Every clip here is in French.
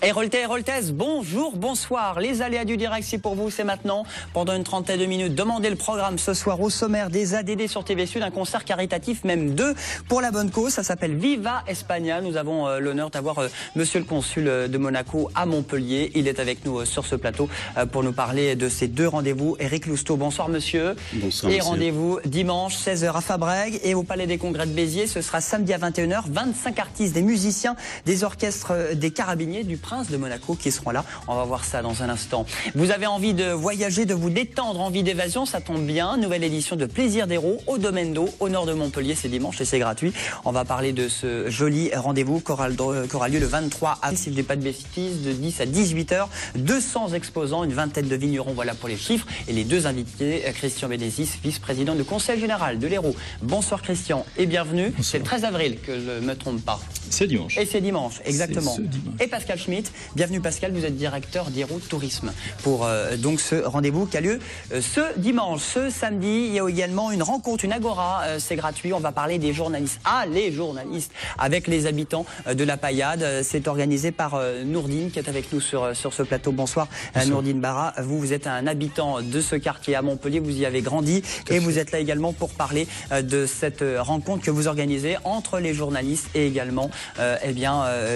Héroltais, Héroltaises, bonjour, bonsoir. Les aléas du direct, c'est pour vous, c'est maintenant. Pendant une trentaine de minutes, demandez le programme ce soir au sommaire des ADD sur TV Sud, un concert caritatif, même deux, pour la bonne cause. Ça s'appelle Viva España. Nous avons l'honneur d'avoir monsieur le consul de Monaco à Montpellier. Il est avec nous sur ce plateau pour nous parler de ces deux rendez-vous. Éric Lousteau, bonsoir monsieur. Bonsoir et monsieur. Rendez-vous dimanche 16h à Fabrègues et au Palais des Congrès de Béziers. Ce sera samedi à 21h. 25 artistes, des musiciens, des orchestres, des carabiniers, du Prince de Monaco qui seront là. On va voir ça dans un instant. Vous avez envie de voyager, de vous détendre, envie d'évasion, ça tombe bien. Nouvelle édition de Plaisir d'Héros au Domaine d'Eau, au nord de Montpellier. C'est dimanche et c'est gratuit. On va parler de ce joli rendez-vous qui aura lieu le 23 avril, si je ne dis pas de bêtises, de 10 à 18h. 200 exposants, une vingtaine de vignerons, voilà pour les chiffres. Et les deux invités, Christian Bénézis, vice-président du Conseil général de l'Hérault. Bonsoir Christian et bienvenue. C'est le 13 avril, que je ne me trompe pas. C'est dimanche. Et c'est dimanche, exactement. Dimanche. Et Pascal Schmitt, bienvenue Pascal, vous êtes directeur d'Hérault Tourisme pour donc ce rendez-vous qui a lieu ce dimanche. Ce samedi, il y a également une rencontre, une agora, c'est gratuit. On va parler des journalistes. Ah, les journalistes, avec les habitants de la Paillade. C'est organisé par Nourdine qui est avec nous sur ce plateau. Bonsoir, Nourdine Barra. Vous êtes un habitant de ce quartier à Montpellier, vous y avez grandi et vous êtes là également pour parler de cette rencontre que vous organisez entre les journalistes et également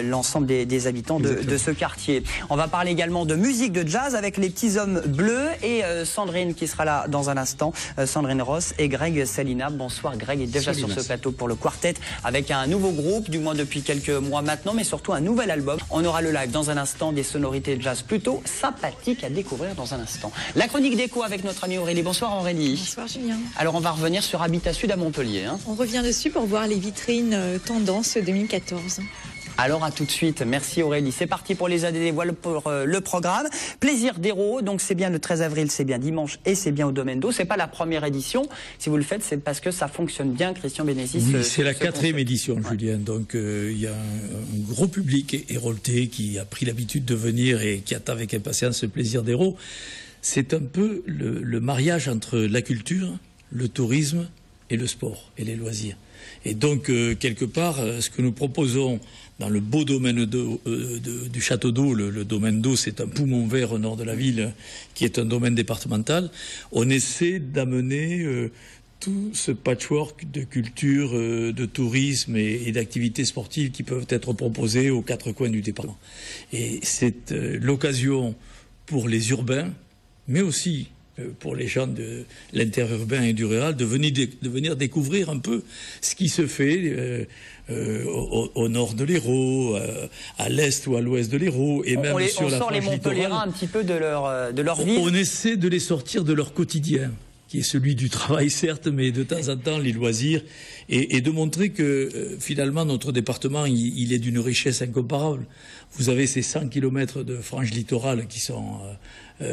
l'ensemble des habitants de ce quartier. On va parler également de musique, de jazz avec les petits hommes bleus et Sandrine qui sera là dans un instant, Sandrine Ross et Greg Salina. Bonsoir Greg est déjà sur ce plateau pour le quartet avec un nouveau groupe, du moins depuis quelques mois maintenant, mais surtout un nouvel album. On aura le live dans un instant, des sonorités de jazz plutôt sympathiques à découvrir dans un instant. La chronique d'écho avec notre ami Aurélie. Bonsoir Aurélie. Bonsoir Julien. Alors on va revenir sur Habitat Sud à Montpellier. On revient dessus pour voir les vitrines Tendance 2014. Alors à tout de suite, merci Aurélie. C'est parti pour les ADD, voilà pour le programme. Plaisir d'Hérault, donc c'est bien le 13 avril, c'est bien dimanche et c'est bien au Domaine d'Eau. C'est pas la première édition, si vous le faites, c'est parce que ça fonctionne bien, Christian Bénézis. Oui, c'est la 4e édition, Julien. Donc il y a un gros public héroltais qui a pris l'habitude de venir et qui attend avec impatience ce Plaisir d'Hérault. C'est un peu le mariage entre la culture, le tourisme et le sport et les loisirs. Et donc, quelque part, ce que nous proposons dans le beau domaine du château d'eau, le domaine d'eau, c'est un poumon vert au nord de la ville, qui est un domaine départemental. On essaie d'amener tout ce patchwork de culture, de tourisme et d'activités sportives qui peuvent être proposées aux quatre coins du département. Et c'est l'occasion pour les urbains, mais aussi pour les gens de l'interurbain et du rural, de venir découvrir un peu ce qui se fait au nord de l'Hérault, à l'est ou à l'ouest de l'Hérault, et même sur la frange littorale. On sort les Montpelliérains un petit peu de leur vie. On essaie de les sortir de leur quotidien, qui est celui du travail certes, mais de temps en temps les loisirs, et de montrer que finalement notre département il est d'une richesse incomparable. Vous avez ces 100 kilomètres de frange littorale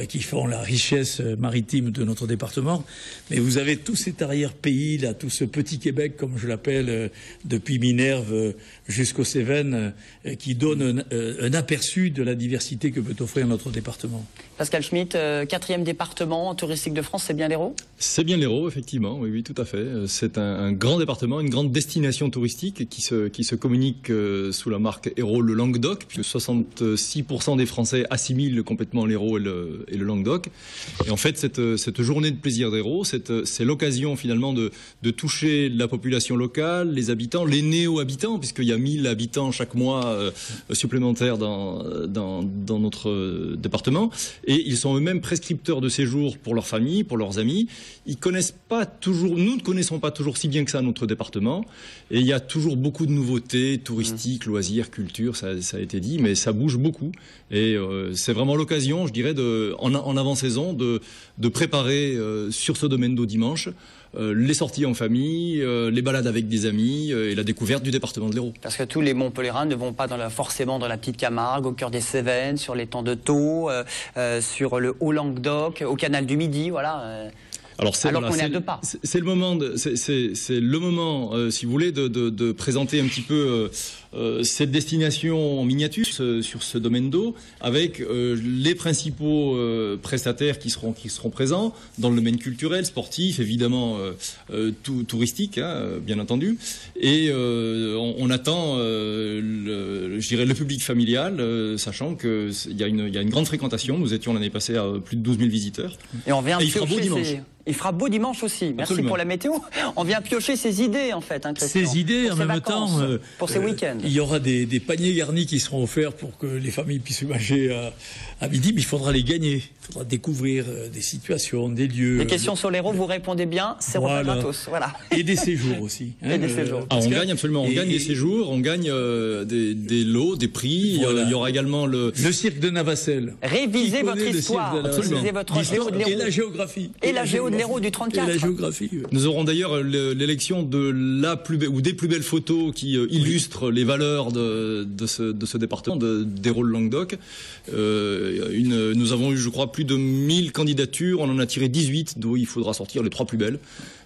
qui font la richesse maritime de notre département, mais vous avez tout cet arrière-pays, là, tout ce petit Québec, comme je l'appelle, depuis Minerve jusqu'aux Cévennes, qui donne un aperçu de la diversité que peut offrir notre département. Pascal Schmitt, 4e département touristique de France, c'est bien l'Hérault? C'est bien l'Hérault, effectivement, oui, tout à fait. C'est un grand département, une grande destination touristique qui se communique sous la marque Hérault le Languedoc, puisque 66% des Français assimilent complètement l'Hérault et le Languedoc. Et en fait, cette journée de plaisir d'Hérault, c'est l'occasion finalement de toucher la population locale, les habitants, les néo-habitants, puisqu'il y a 1000 habitants chaque mois supplémentaires dans notre département. Et ils sont eux-mêmes prescripteurs de séjour pour leur famille, pour leurs amis. Ils connaissent pas toujours, nous ne connaissons pas toujours si bien que ça notre département. Et il y a toujours beaucoup de nouveautés touristiques, loisirs, culture, ça a été dit, mais ça bouge beaucoup. Et c'est vraiment l'occasion, je dirais, en avant-saison, de préparer sur ce domaine d'eau dimanche les sorties en famille, les balades avec des amis et la découverte du département de l'Hérault. Parce que tous les Montpelliérains ne vont pas forcément dans la petite Camargue, au cœur des Cévennes, sur l'étang de Thau, sur le Haut-Languedoc, au canal du Midi, voilà. Alors qu'on est à 2 pas. C'est le moment, si vous voulez, de présenter un petit peu cette destination en miniature sur ce domaine d'eau, avec les principaux prestataires qui seront présents dans le domaine culturel, sportif, évidemment touristique, bien entendu. Et on attend, je dirais, le public familial, sachant qu'il y a une grande fréquentation. Nous étions l'année passée à plus de 12 000 visiteurs. Et on vient il fera beau dimanche. Il fera beau dimanche aussi. Merci Absolument. Pour la météo. On vient piocher ses idées, en fait, Christian. Ces idées, pour en même temps, pour ces week-ends. Il y aura des paniers garnis qui seront offerts pour que les familles puissent manger à midi, mais il faudra les gagner. Il faudra découvrir des situations, des lieux. Les questions sur l'Hérault, vous répondez bien, c'est repas gratos. Voilà. Et des séjours aussi. Et des séjours. On gagne absolument, on gagne des séjours, on gagne des lots, des prix. Voilà. Il y aura également le cirque de Navacelles. Révisez votre histoire, révisez votre géo de l'Hérault. Et la géographie. Et la géo de l'Hérault du 34. Et la géographie. Nous aurons d'ailleurs l'élection de la plus belle ou des plus belles photos qui illustrent les valeurs de ce département d'Hérault-Languedoc. Nous avons eu, je crois, plus de 1000 candidatures. On en a tiré 18, d'où il faudra sortir les 3 plus belles.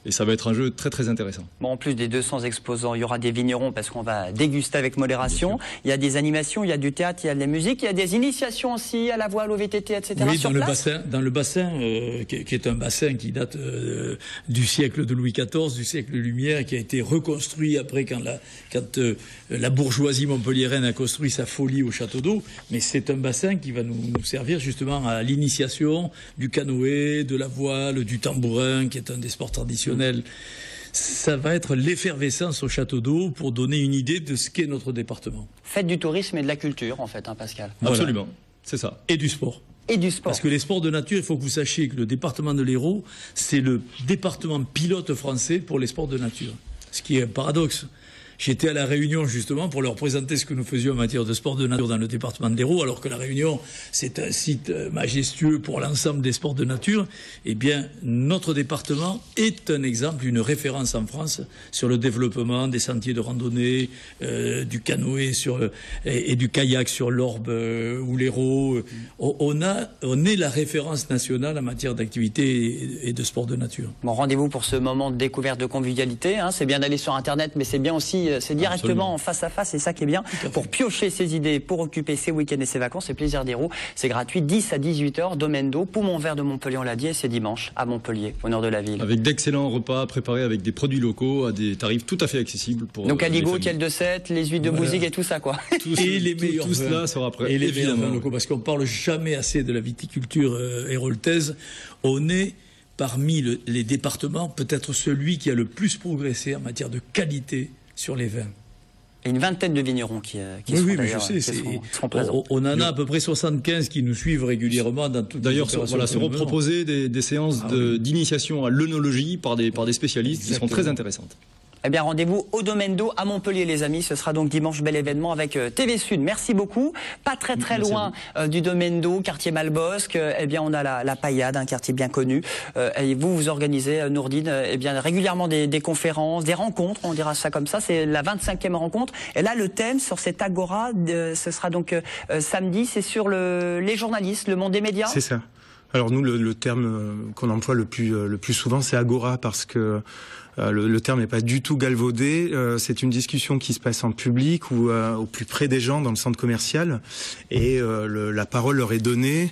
Et ça va être un jeu très très intéressant. Bon, en plus des 200 exposants, il y aura des vignerons parce qu'on va déguster avec modération. Il y a des animations, il y a du théâtre, il y a de la musique, il y a des initiations aussi à la voile, au VTT, etc. Oui, sur place. dans le bassin qui est un bassin qui date du siècle de Louis XIV, du siècle Lumière, qui a été reconstruit après quand la bourgeoisie montpelliéraine a construit sa folie au château d'eau. Mais c'est un bassin qui va nous servir justement à l'initiation du canoë, de la voile, du tambourin, qui est un des sports traditionnels. Ça va être l'effervescence au château d'eau pour donner une idée de ce qu'est notre département. Faites du tourisme et de la culture, en fait, Pascal. Voilà. Absolument, c'est ça. Et du sport. Et du sport. Parce que les sports de nature, il faut que vous sachiez que le département de l'Hérault, c'est le département pilote français pour les sports de nature. Ce qui est un paradoxe. J'étais à La Réunion justement pour leur présenter ce que nous faisions en matière de sport de nature dans le département de l'Hérault, alors que La Réunion, c'est un site majestueux pour l'ensemble des sports de nature. Eh bien, notre département est un exemple, une référence en France sur le développement des sentiers de randonnée, du canoë et du kayak sur l'Orbe ou l'Hérault. On est la référence nationale en matière d'activité et de sport de nature. Bon, rendez-vous pour ce moment de découverte, de convivialité. C'est bien d'aller sur Internet, mais c'est bien aussi c'est directement en face à face, c'est ça qui est bien, pour piocher ses idées, pour occuper ses week-ends et ses vacances, c'est Plaisir d'Hérault, c'est gratuit, 10 à 18h, domaine d'eau, Poumon Vert de Montpellier, on l'a dit, et c'est dimanche à Montpellier, au nord de la ville. Avec d'excellents repas préparés avec des produits locaux à des tarifs tout à fait accessibles pour donc aligot, tiel de Sète, les huîtres de Bouzigues et tout ça, quoi. Et les meilleurs tout cela sera prêt. Et les meilleurs vins locaux, parce qu'on parle jamais assez de la viticulture héraultaise. On est parmi les départements, peut-être celui qui a le plus progressé en matière de qualité sur les vins. Et une vingtaine de vignerons qui oui, mais je sais, seront présents. On en a à peu près 75 qui nous suivent régulièrement dans toutes les opérations. D'ailleurs, seront proposées des séances d'initiation à l'œnologie par des spécialistes. Exactement. Qui seront très intéressantes. Eh bien, rendez-vous au domaine d'eau à Montpellier, les amis. Ce sera donc dimanche, bel événement avec TV Sud. Merci beaucoup. Pas très loin du domaine d'eau, quartier Malbosque. Eh bien, on a la Paillade, un quartier bien connu. Et vous organisez, Nourdine, eh bien, régulièrement des conférences, des rencontres, on dira ça comme ça. C'est la 25e rencontre. Et là, le thème sur cette agora, ce sera donc samedi, c'est sur les journalistes, le monde des médias. C'est ça. Alors nous, le terme qu'on emploie le plus souvent, c'est agora, parce que le terme n'est pas du tout galvaudé. C'est une discussion qui se passe en public ou au plus près des gens dans le centre commercial, et la parole leur est donnée.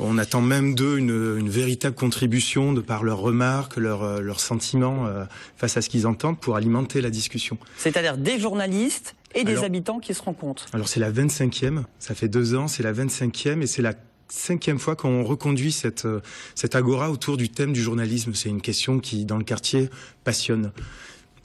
On attend même d'eux une véritable contribution de par leurs remarques, leurs sentiments face à ce qu'ils entendent pour alimenter la discussion. C'est-à-dire des journalistes et des habitants qui se rencontrent. Alors c'est la 25e, ça fait 2 ans, c'est la 25e et c'est la 5e fois qu'on reconduit cette agora autour du thème du journalisme. C'est une question qui, dans le quartier, passionne.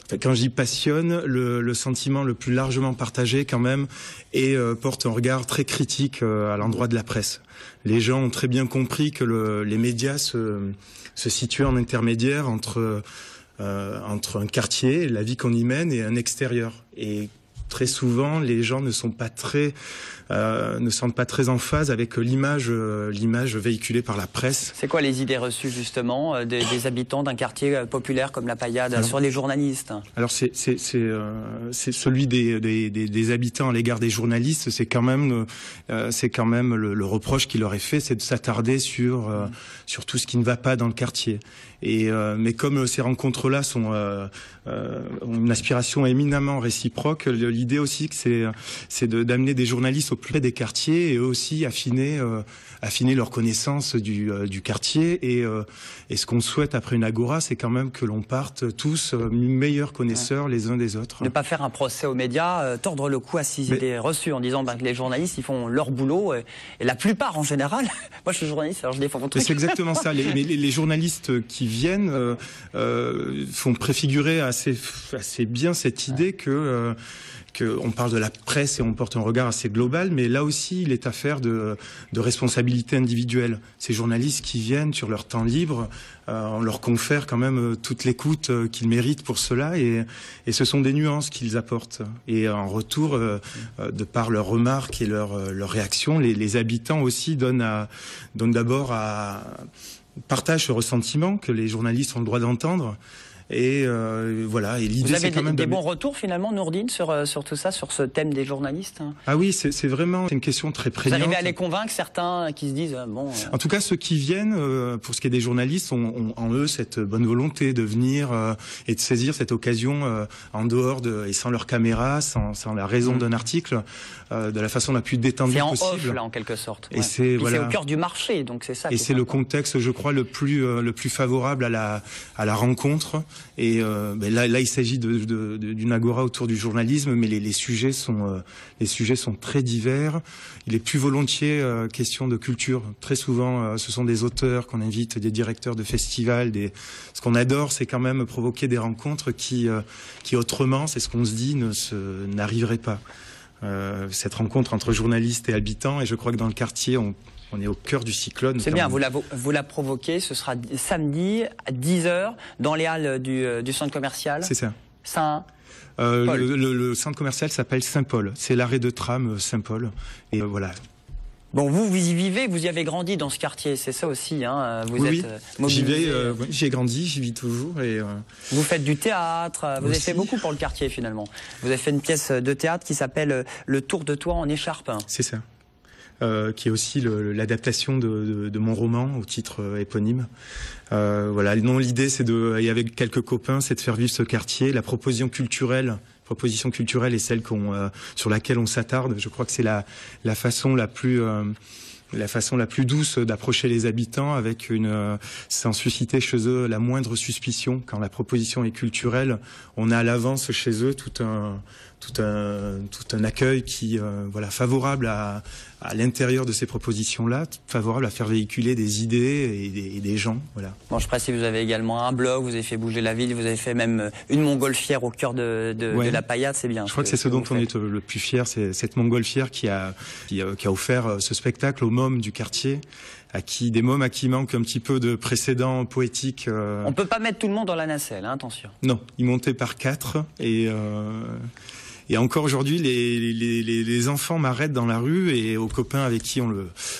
Enfin, quand je dis passionne, le sentiment le plus largement partagé quand même et porte un regard très critique à l'endroit de la presse. Les gens ont très bien compris que les médias se situaient en intermédiaire entre un quartier, la vie qu'on y mène, et un extérieur. Et très souvent, les gens ne sont pas très en phase avec l'image véhiculée par la presse. C'est quoi les idées reçues justement des habitants d'un quartier populaire comme la Paillade sur les journalistes? Alors c'est celui des habitants à l'égard des journalistes, c'est quand même le reproche qui leur est fait, c'est de s'attarder sur tout ce qui ne va pas dans le quartier. Mais comme ces rencontres-là ont une aspiration éminemment réciproque, l'idée aussi c'est d'amener des journalistes au plus près des quartiers et aussi affiner leur connaissance du quartier. Et ce qu'on souhaite après une agora, c'est quand même que l'on parte tous meilleurs connaisseurs les uns des autres. Ne pas faire un procès aux médias, tordre le cou à ces idées reçues en disant que les journalistes ils font leur boulot et la plupart en général. Moi je suis journaliste alors je défends votre truc. C'est exactement ça. Les journalistes qui viennent font préfigurer assez bien cette idée que on parle de la presse et on porte un regard assez global, mais là aussi, il est affaire de responsabilité individuelle. Ces journalistes qui viennent sur leur temps libre, on leur confère quand même toute l'écoute qu'ils méritent pour cela, et ce sont des nuances qu'ils apportent. Et en retour, de par leurs remarques et leurs réactions, les habitants aussi partagent ce ressentiment que les journalistes ont le droit d'entendre. Et voilà. Et l'idée, vous avez quand même des bons retours finalement, Nourdine, sur tout ça, sur ce thème des journalistes? Ah oui, c'est vraiment une question très prégnante. Vous arrivez à les convaincre, certains qui se disent bon. En tout cas, ceux qui viennent, pour ce qui est des journalistes, ont en eux cette bonne volonté de venir et de saisir cette occasion en dehors et sans leur caméra, sans la raison d'un article, de la façon la plus détendue possible. C'est en off là, en quelque sorte. Et c'est au cœur du marché, donc c'est ça. Et c'est le contexte, je crois, le plus favorable à la rencontre. Et là, il s'agit d'une agora autour du journalisme, mais les sujets sont très divers. Il est plus volontiers question de culture. Très souvent, ce sont des auteurs qu'on invite, des directeurs de festivals. Ce qu'on adore, c'est quand même provoquer des rencontres qui autrement, c'est ce qu'on se dit, n'arriveraient pas. Cette rencontre entre journalistes et habitants, et je crois que dans le quartier, on est au cœur du cyclone. C'est bien, vous la provoquez, ce sera samedi à 10h dans les halles du centre commercial. C'est ça. Saint-Paul. Le centre commercial s'appelle Saint-Paul. C'est l'arrêt de tram Saint-Paul. Et voilà. Bon, vous y vivez, vous y avez grandi dans ce quartier, c'est ça aussi, hein. Oui, j'y ai grandi, j'y vis toujours. Vous faites du théâtre, vous avez fait beaucoup pour le quartier finalement. Vous avez fait une pièce de théâtre qui s'appelle Le Tour de Toi en écharpe. C'est ça. Qui est aussi l'adaptation de mon roman au titre éponyme. Voilà. Non, l'idée, et avec quelques copains, c'est de faire vivre ce quartier. La proposition culturelle est celle sur laquelle on s'attarde. Je crois que c'est la façon la plus douce d'approcher les habitants, sans susciter chez eux la moindre suspicion. Quand la proposition est culturelle, on a à l'avance chez eux tout un accueil qui favorable à l'intérieur de ces propositions-là, favorable à faire véhiculer des idées et des gens. Voilà. Bon, je précise, vous avez également un blog, vous avez fait bouger la ville, vous avez fait même une montgolfière au cœur de la Paillade, c'est bien. Je crois que c'est ce dont on est le plus fier, c'est cette montgolfière qui a offert ce spectacle aux mômes du quartier. Des mômes à qui manque un petit peu de précédent poétique. On peut pas mettre tout le monde dans la nacelle, hein, attention. Non, ils montaient par 4 et encore aujourd'hui, les enfants m'arrêtent dans la rue et aux copains avec qui on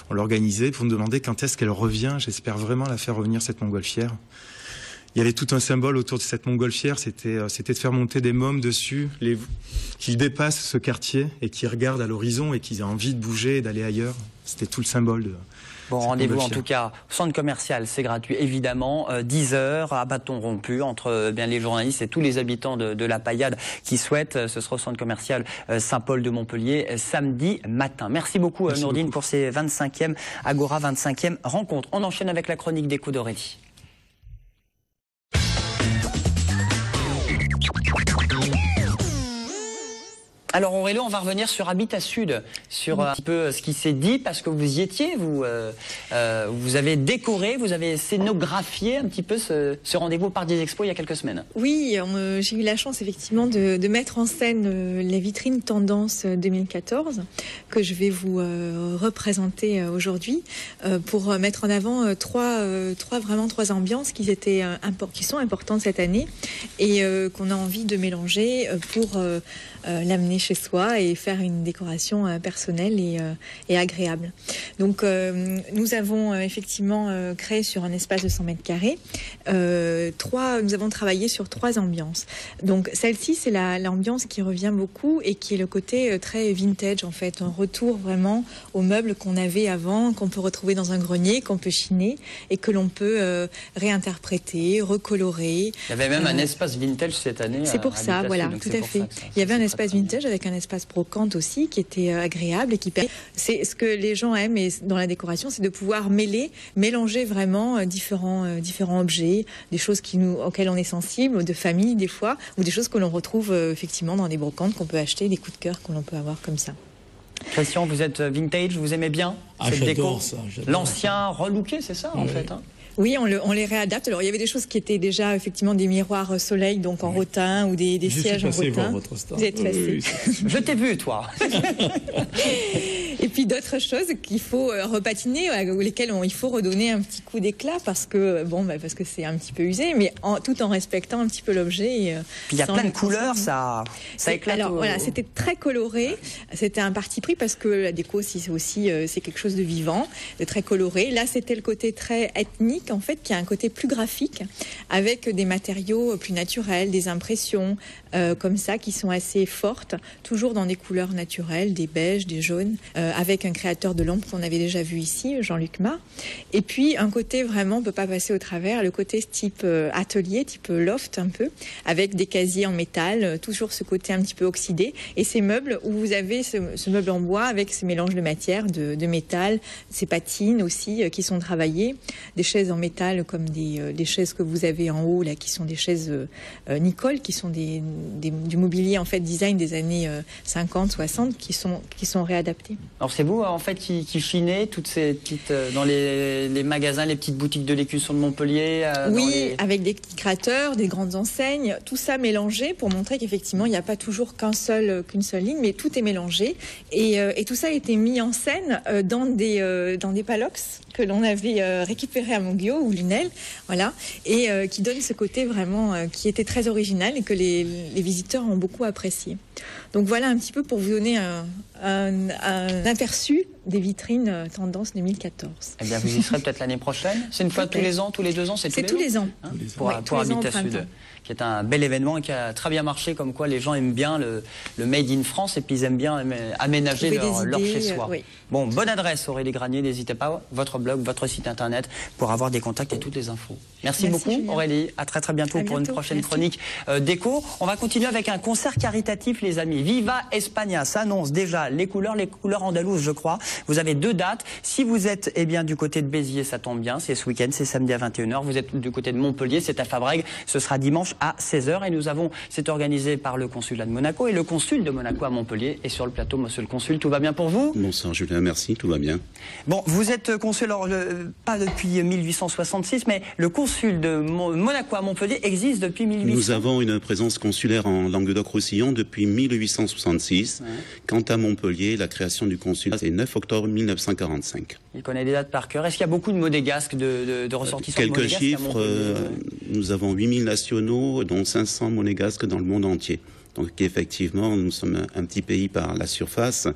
l'organisait pour me demander quand est-ce qu'elle revient. J'espère vraiment la faire revenir, cette montgolfière. Il y avait tout un symbole autour de cette montgolfière, c'était de faire monter des mômes dessus, qu'ils dépassent ce quartier et qu'ils regardent à l'horizon et qu'ils aient envie de bouger et d'aller ailleurs. C'était tout le symbole de... Bon, rendez-vous en tout cas au centre commercial, c'est gratuit évidemment, 10h à bâton rompu entre les journalistes et tous les habitants de la Paillade qui souhaitent. Ce sera au centre commercial Saint-Paul de Montpellier samedi matin. Merci beaucoup Nourdine pour ces 25e Agora 25e rencontres. On enchaîne avec la chronique d'écho d'Aurélie. Alors Aurélie, on va revenir sur Habitat Sud, sur un petit peu ce qui s'est dit, parce que vous y étiez, vous avez décoré, vous avez scénographié un petit peu ce rendez-vous au Parc des Expos il y a quelques semaines. Oui, j'ai eu la chance effectivement de mettre en scène les vitrines Tendance 2014, que je vais vous représenter aujourd'hui, pour mettre en avant trois ambiances qui sont importantes cette année et qu'on a envie de mélanger pour l'amener chez soi et faire une décoration personnelle et agréable. Donc nous avons effectivement créé sur un espace de 100 mètres carrés nous avons travaillé sur 3 ambiances. Donc celle-ci, c'est l'ambiance qui revient beaucoup et qui est le côté très vintage en fait, un retour vraiment aux meubles qu'on avait avant, qu'on peut retrouver dans un grenier, qu'on peut chiner et que l'on peut réinterpréter, recolorer. Il y avait même un espace vintage cette année. C'est pour ça, voilà, tout à fait. Il y avait un espace vintage avec un espace brocante aussi qui était agréable et qui permet. C'est ce que les gens aiment dans la décoration, c'est de pouvoir mélanger vraiment différents objets, des choses auxquelles on est sensible, de famille des fois, ou des choses que l'on retrouve effectivement dans des brocantes qu'on peut acheter, des coups de cœur que l'on peut avoir comme ça. Christian, vous êtes vintage, vous aimez bien cette déco? Ça. L'ancien relooké, c'est ça en fait hein. Oui, on les réadapte. Alors, il y avait des choses qui étaient déjà effectivement des miroirs soleil, donc en rotin, ou des sièges en rotin. Votre stand. Vous êtes passé. Je t'ai vu, toi. Et puis d'autres choses qu'il faut repatiner, ou lesquelles il faut redonner un petit coup d'éclat parce que c'est un petit peu usé, mais tout en respectant un petit peu l'objet. Puis il y a plein de couleurs, ça éclate. Alors voilà, c'était très coloré. C'était un parti pris parce que la déco, c'est quelque chose de vivant, de très coloré. Là, c'était le côté très ethnique, en fait, qui a un côté plus graphique, avec des matériaux plus naturels, des impressions comme ça qui sont assez fortes, toujours dans des couleurs naturelles, des beiges, des jaunes, avec un créateur de lampes qu'on avait déjà vu ici, Jean-Luc Ma. Et puis un côté vraiment, on peut pas passer au travers, le côté type atelier, type loft un peu, avec des casiers en métal, toujours ce côté un petit peu oxydé. Et ces meubles où vous avez ce meuble en bois avec ces mélanges de matière, de métal, ces patines aussi qui sont travaillées, des chaises en métal comme des chaises que vous avez en haut là, qui sont des chaises Nicole, qui sont du mobilier en fait design des années 50, 60, qui sont réadaptés. Alors c'est vous en fait qui chinez toutes ces petites dans les magasins, les petites boutiques de l'écusson de Montpellier. Oui, avec des petits créateurs, des grandes enseignes, tout ça mélangé pour montrer qu'effectivement il n'y a pas toujours qu'une seule ligne, mais tout est mélangé et tout ça a été mis en scène dans des palox que l'on avait récupéré à Monguio ou Lunel, voilà, et qui donne ce côté vraiment qui était très original et que les visiteurs ont beaucoup apprécié. Donc voilà un petit peu pour vous donner un aperçu des vitrines tendance 2014. Eh bien, vous y serez peut-être l'année prochaine. C'est une fois tous les ans, tous les 2 ans, c'est tous les ans. Hein, pour Habitat Sud, qui est un bel événement et qui a très bien marché, comme quoi les gens aiment bien le Made in France et puis ils aiment bien aménager leur chez-soi. Oui. Bon, bonne adresse Aurélie Granier, n'hésitez pas, votre blog, votre site internet pour avoir des contacts et toutes les infos. Merci beaucoup Julien. Aurélie, à très très bientôt pour une prochaine chronique déco. On va continuer avec un concert caritatif les amis. Viva España s'annonce déjà les couleurs andalouses je crois. Vous avez 2 dates. Si vous êtes du côté de Béziers, ça tombe bien, c'est ce week-end, c'est samedi à 21h. Vous êtes du côté de Montpellier, c'est à Fabrègues, ce sera dimanche à 16h. Et c'est organisé par le consulat de Monaco et le consul de Monaco à Montpellier est sur le plateau. Monsieur le consul, tout va bien pour vous? Bonsoir Julien, merci, tout va bien. Bon, vous êtes consul, pas depuis 1866, mais le consul de Monaco à Montpellier existe depuis 1800. Nous avons une présence consulaire en Languedoc-Roussillon depuis 1866. Ouais. Quant à Montpellier, la création du consulat, c'est 9 octobre 1945. Il connaît les dates par cœur. Est-ce qu'il y a beaucoup de monégasques, de ressortissants Quelques chiffres, nous avons 8000 nationaux, dont 500 monégasques dans le monde entier. Donc effectivement, nous sommes un petit pays par la surface,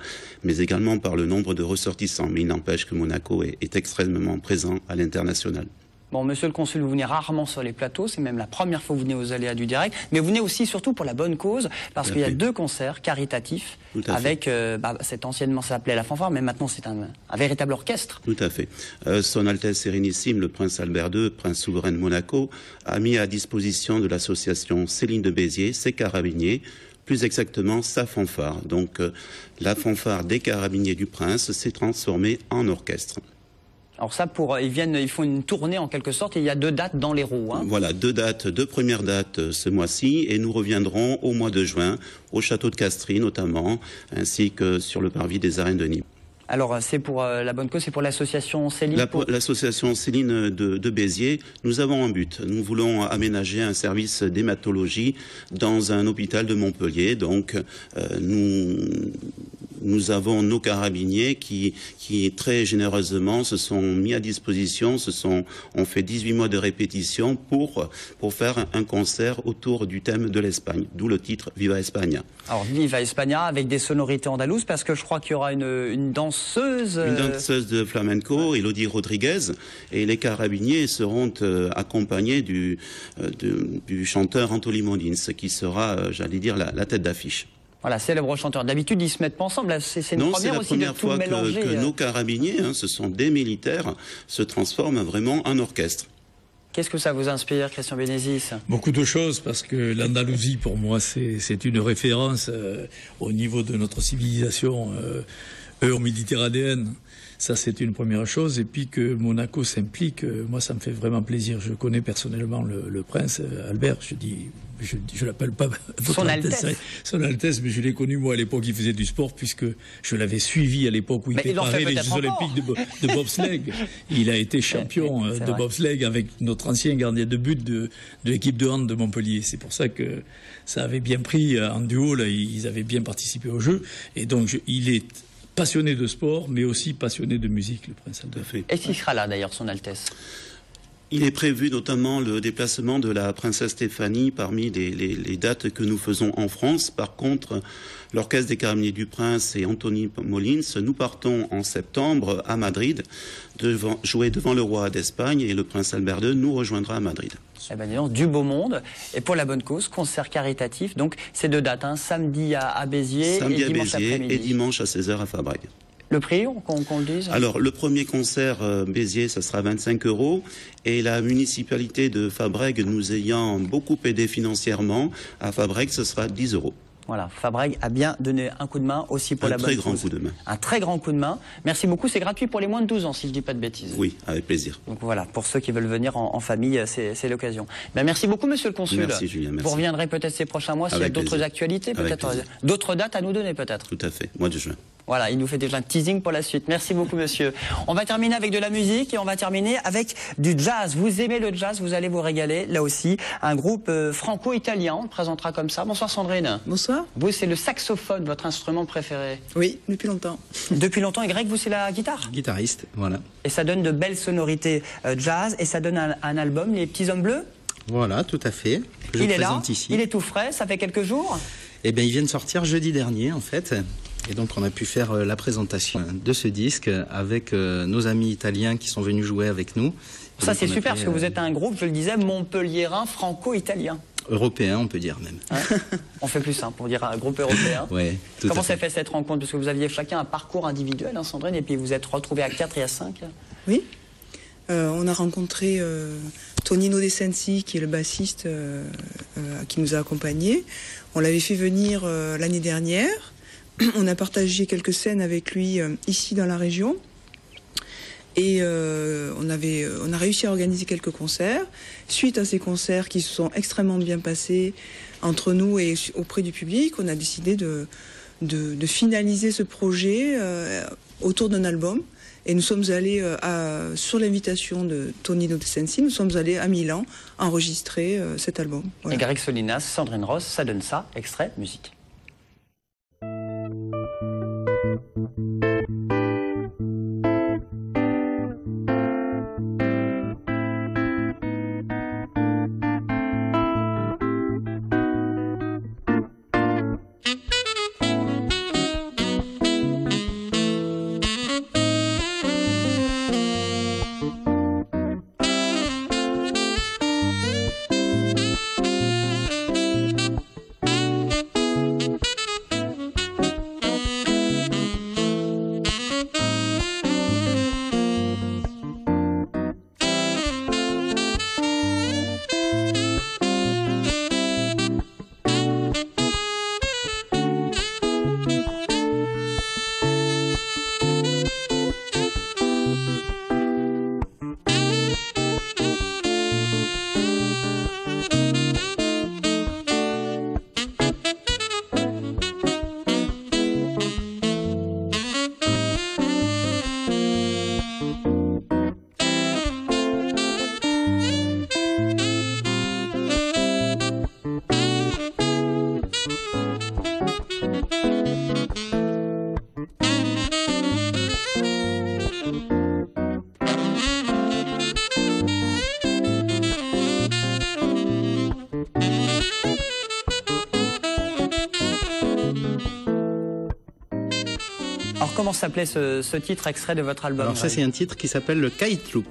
mais également par le nombre de ressortissants. Mais il n'empêche que Monaco est extrêmement présent à l'international. Bon, monsieur le consul, vous venez rarement sur les plateaux, c'est même la première fois que vous venez aux Aléas du Direct, mais vous venez aussi surtout pour la bonne cause, parce qu'il y a 2 concerts caritatifs avec, cet anciennement ça s'appelait la fanfare, mais maintenant c'est un véritable orchestre. Tout à fait. Son Altesse Sérénissime, le prince Albert II, prince souverain de Monaco, a mis à disposition de l'association Céline de Béziers, ses carabiniers, plus exactement sa fanfare. Donc la fanfare des carabiniers du prince s'est transformée en orchestre. Alors ça, ils font une tournée en quelque sorte et il y a 2 dates dans l'Hérault. Hein. Voilà, 2 premières dates ce mois-ci et nous reviendrons au mois de juin au château de Castries notamment, ainsi que sur le parvis des Arènes de Nîmes. Alors c'est pour la bonne cause, c'est pour l'association Céline L'association Céline de Béziers, nous avons un but. Nous voulons aménager un service d'hématologie dans un hôpital de Montpellier. Donc nous nous avons nos carabiniers qui très généreusement se sont mis à disposition, ont fait 18 mois de répétition pour faire un concert autour du thème de l'Espagne, d'où le titre Viva España. Alors Viva España avec des sonorités andalouses, parce que je crois qu'il y aura une danseuse... Une danseuse de flamenco, Elodie Rodriguez, et les carabiniers seront accompagnés du chanteur Antolí Molins, qui sera, j'allais dire, la tête d'affiche. Voilà, célèbre chanteur. D'habitude, ils se mettent pas ensemble. C'est une première aussi de tout mélanger. Non, c'est la première fois que nos carabiniers, ce sont des militaires, se transforment vraiment en orchestre. Qu'est-ce que ça vous inspire, Christian Bénézis? Beaucoup de choses, parce que l'Andalousie, pour moi, c'est une référence au niveau de notre civilisation euro-méditerranéenne. Ça, c'est une première chose. Et puis que Monaco s'implique, moi, ça me fait vraiment plaisir. Je connais personnellement le prince Albert. Je l'appelle pas Son Altesse. Son Altesse, mais je l'ai connu, moi, à l'époque, il faisait du sport, puisque je l'avais suivi à l'époque où il préparait les Jeux Olympiques de bobsleigh. Il a été champion de bobsleigh avec notre ancien gardien de but de l'équipe de hand de Montpellier. C'est pour ça que ça avait bien pris en duo, là, ils avaient bien participé au jeu. Et donc, il est passionné de sport, mais aussi passionné de musique, le prince Albert. Est-ce qu'il sera là, d'ailleurs, son Altesse? Il est prévu notamment le déplacement de la princesse Stéphanie parmi les dates que nous faisons en France. Par contre, l'Orchestre des Carabiniers du Prince et Antolí Molins, nous partons en septembre à Madrid, jouer devant le roi d'Espagne, et le prince Albert II nous rejoindra à Madrid. Eh ben, disons, du beau monde, et pour la bonne cause, concert caritatif. Donc, ces deux dates, samedi à Béziers et dimanche après-midi. Et dimanche à 16h à Fabrègues. Le prix, qu'on le dise? Alors, le premier concert Béziers, ça sera 25 €. Et la municipalité de Fabrègues, nous ayant beaucoup aidé financièrement, à Fabrègues, ce sera 10 €. Voilà, Fabrègues a bien donné un coup de main aussi pour la bonne cause. Un très grand coup de main. Un très grand coup de main. Merci beaucoup, c'est gratuit pour les moins de 12 ans, si je ne dis pas de bêtises. Oui, avec plaisir. Donc voilà, pour ceux qui veulent venir en famille, c'est l'occasion. Merci beaucoup, monsieur le consul. Merci, Julien, merci. Vous reviendrez peut-être ces prochains mois s'il y a d'autres actualités, peut-être d'autres dates à nous donner, peut-être. Tout à fait, mois de juin. Voilà, il nous fait déjà un teasing pour la suite. Merci beaucoup, monsieur. On va terminer avec de la musique et on va terminer avec du jazz. Vous aimez le jazz, vous allez vous régaler. Là aussi, un groupe franco-italien, on le présentera comme ça. Bonsoir Sandrine. Bonsoir. Vous, c'est le saxophone, votre instrument préféré? Oui, depuis longtemps. Depuis longtemps. Et Greg, vous, c'est la guitare? Guitariste, voilà. Et ça donne de belles sonorités jazz et ça donne un album, Les Petits Hommes Bleus? Voilà, tout à fait. Il est là, il est tout frais, ça fait quelques jours? Eh bien, il vient de sortir jeudi dernier, en fait. Et donc, on a pu faire la présentation de ce disque avec nos amis italiens qui sont venus jouer avec nous. Ça, c'est super, parce que vous êtes un groupe, je le disais, montpelliérain, franco-italien. Européen, on peut dire même. Hein, on fait plus simple pour dire un groupe européen. Ouais, Comment s'est fait cette rencontre? Parce que vous aviez chacun un parcours individuel, Sandrine, et puis vous êtes retrouvés à 4 et à 5. Oui. On a rencontré Tonino De Sensi, qui est le bassiste qui nous a accompagnés. On l'avait fait venir l'année dernière. On a partagé quelques scènes avec lui ici dans la région. Et on a réussi à organiser quelques concerts. Suite à ces concerts qui se sont extrêmement bien passés entre nous et auprès du public, on a décidé de finaliser ce projet autour d'un album. Et nous sommes allés, sur l'invitation de Tonino De Sensi, nous sommes allés à Milan enregistrer cet album. Voilà. Et Greg Solinas, Sandrine Ross, ça donne ça, extrait, musique. Alors comment s'appelait ce titre extrait de votre album? Alors ça, c'est un titre qui s'appelle le Kite Loop.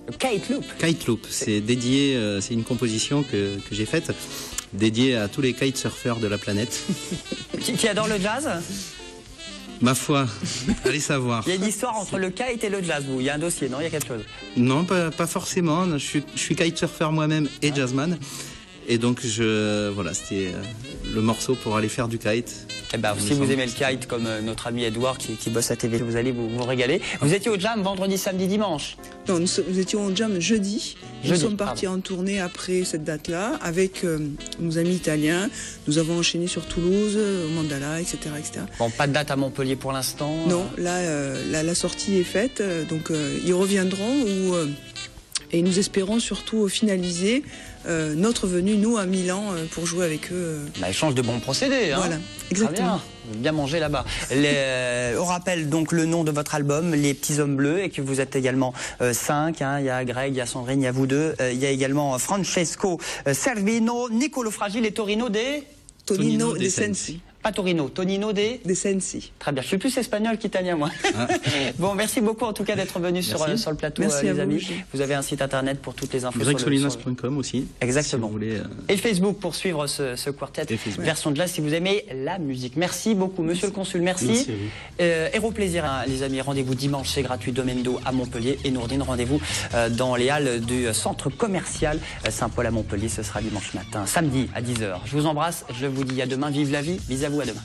Le Kite Loop. Kite Loop, c'est dédié, c'est une composition que j'ai faite, dédiée à tous les kitesurfers de la planète. Qui adore le jazz? Ma foi, allez savoir. Il y a une histoire entre le kite et le jazz, vous. Il y a un dossier, non? Il y a quelque chose? Non, pas forcément. Je suis kitesurfer moi-même et jazzman. Et donc, voilà, c'était le morceau pour aller faire du kite. Eh ben, si vous aimez le kite, comme notre ami Edouard qui bosse à TV, vous allez vous régaler. Vous étiez au Jam vendredi, samedi, dimanche? Non, nous étions au Jam jeudi. Nous sommes partis en tournée après cette date-là avec nos amis italiens. Nous avons enchaîné sur Toulouse, au Mandala, etc., etc. Bon, pas de date à Montpellier pour l'instant? Non, là, la sortie est faite. Donc, ils reviendront et nous espérons surtout finaliser notre venue, nous, à Milan, pour jouer avec eux. Échange de bons procédés. Hein. Voilà, exactement. Bien manger là-bas. On rappelle donc le nom de votre album, Les Petits Hommes Bleus, et que vous êtes également 5. Hein. Il y a Greg, il y a Sandrine, il y a vous deux. Il y a également Francesco Servino, Nicolo Fragile et Tonino De Sensi. Pas Torino, Tonino De Sensi. Très bien, je suis plus espagnol qu'italien moi. Bon, merci beaucoup en tout cas d'être venu sur le plateau, merci les amis. Roger. Vous avez un site internet pour toutes les infos. GregSolinas.com aussi. Exactement. Si vous voulez, Et Facebook pour suivre ce quartet version jazz si vous aimez la musique. Merci beaucoup, monsieur le consul. Merci. Héros plaisir, hein, les amis. Rendez-vous dimanche, c'est gratuit, Domendo à Montpellier. Et Nourdine, rendez-vous dans les halles du centre commercial Saint-Paul à Montpellier. Ce sera dimanche matin, samedi à 10h. Je vous embrasse, je vous dis à demain. Vive la vie, bisous à vous, à demain.